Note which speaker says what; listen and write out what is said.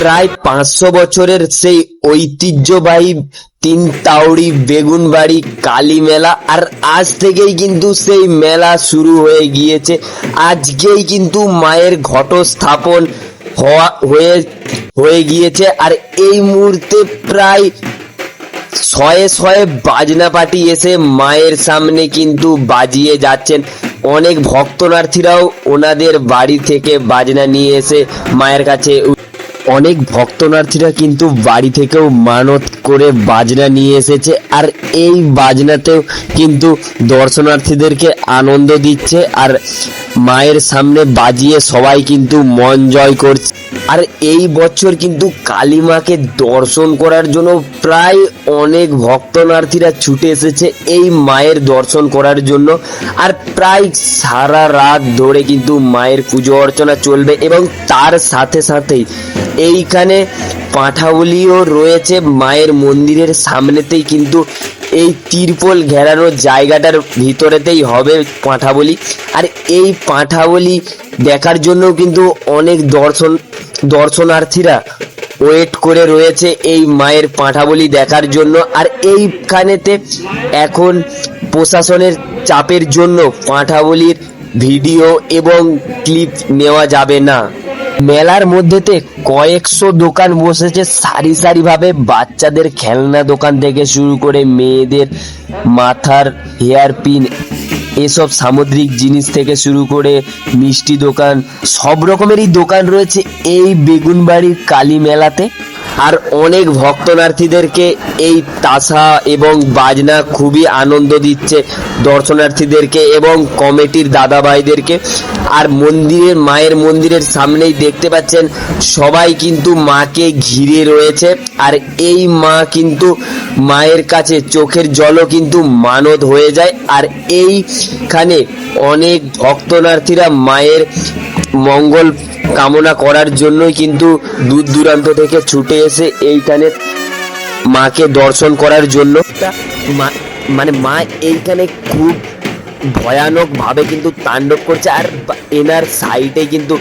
Speaker 1: প্রায় 500 বছরের সেই ঐতিহ্যবাহী তিনতাউড়ি বেগুনবাড়ি কালী মেলা। আর আজ থেকেই কিন্তু সেই মেলা শুরু হয়ে গিয়েছে। আজকেই কিন্তু মায়ের ঘট স্থাপন হয়ে গিয়েছে। আর এই মুহূর্তে প্রায় শয়ে শয়ে বাজনা পার্টি এসে মায়ের সামনে কিন্তু বাজিয়ে যাচ্ছেন। অনেক ভক্তনার্থীরাও ওনাদের বাড়ি থেকে বাজনা নিয়ে এসে মায়ের কাছে, অনেক ভক্তনার্থীরা কিন্তু বাড়ি থেকেও মানত করে বাজনা নিয়ে এসেছে। আর এই বাজনাতেও কিন্তু দর্শনার্থীদেরকে আনন্দ দিচ্ছে আর মায়ের সামনে বাজিয়ে সবাই কিন্তু মন জয় করছে। আর এই বছর কিন্তু কালী মাকে দর্শন করার জন্য প্রায় অনেক ভক্তনার্থীরা ছুটে এসেছে এই মায়ের দর্শন করার জন্য। আর প্রায় সারা রাত ধরে কিন্তু মায়ের পুজো অর্চনা চলবে এবং তার সাথে সাথেই এইখানে পাঁঠাবলিও রয়েছে। মায়ের মন্দিরের সামনেতেই কিন্তু এই তিরপল ঘেরানো জায়গাটার ভিতরেতেই হবে পাঁঠাবলি। আর এই পাঁঠাবলি দেখার জন্য কিন্তু অনেক দর্শনার্থীরা ওয়েট করে রয়েছে এই মায়ের পাঁঠাবলি দেখার জন্য। আর এইখানেতে এখন প্রশাসনের চাপের জন্য পাঁঠাবলির ভিডিও এবং ক্লিপ নেওয়া যাবে না। মেলার মধ্যেতে কয়েকশো দোকান বসেছে সারি সারি ভাবে, বাচ্চাদের খেলনা দোকান থেকে শুরু করে মেয়েদের মাথার হেয়ার পিন, এসব সামুদ্রিক জিনিস থেকে শুরু করে মিষ্টি দোকান, সব রকমেরই দোকান রয়েছে এই বেগুনবাড়ির কালী মেলাতে। আর অনেক ভক্তনার্থীদেরকে এই তাসা এবং বাজনা খুবই আনন্দ দিচ্ছে দর্শনার্থীদেরকে এবং কমিটির দাদা ভাইদেরকে। আর মায়ের মন্দিরের সামনেই দেখতে পাচ্ছেন সবাই কিন্তু মাকে ঘিরে রয়েছে। আর এই মা কিন্তু মায়ের কাছে চোখের জলও কিন্তু মানত হয়ে যায়। আর এইখানে অনেক ভক্তনার্থীরা মায়ের মঙ্গল কামনা করার জন্যই কিন্তু দূর দূরান্ত থেকে ছুটে এসে এইখানে মাকে দর্শন করার জন্য। মানে মা এইখানে খুব ভয়ানক ভাবে কিন্তু তাণ্ডব করছে। আর এনার সাইডে কিন্তু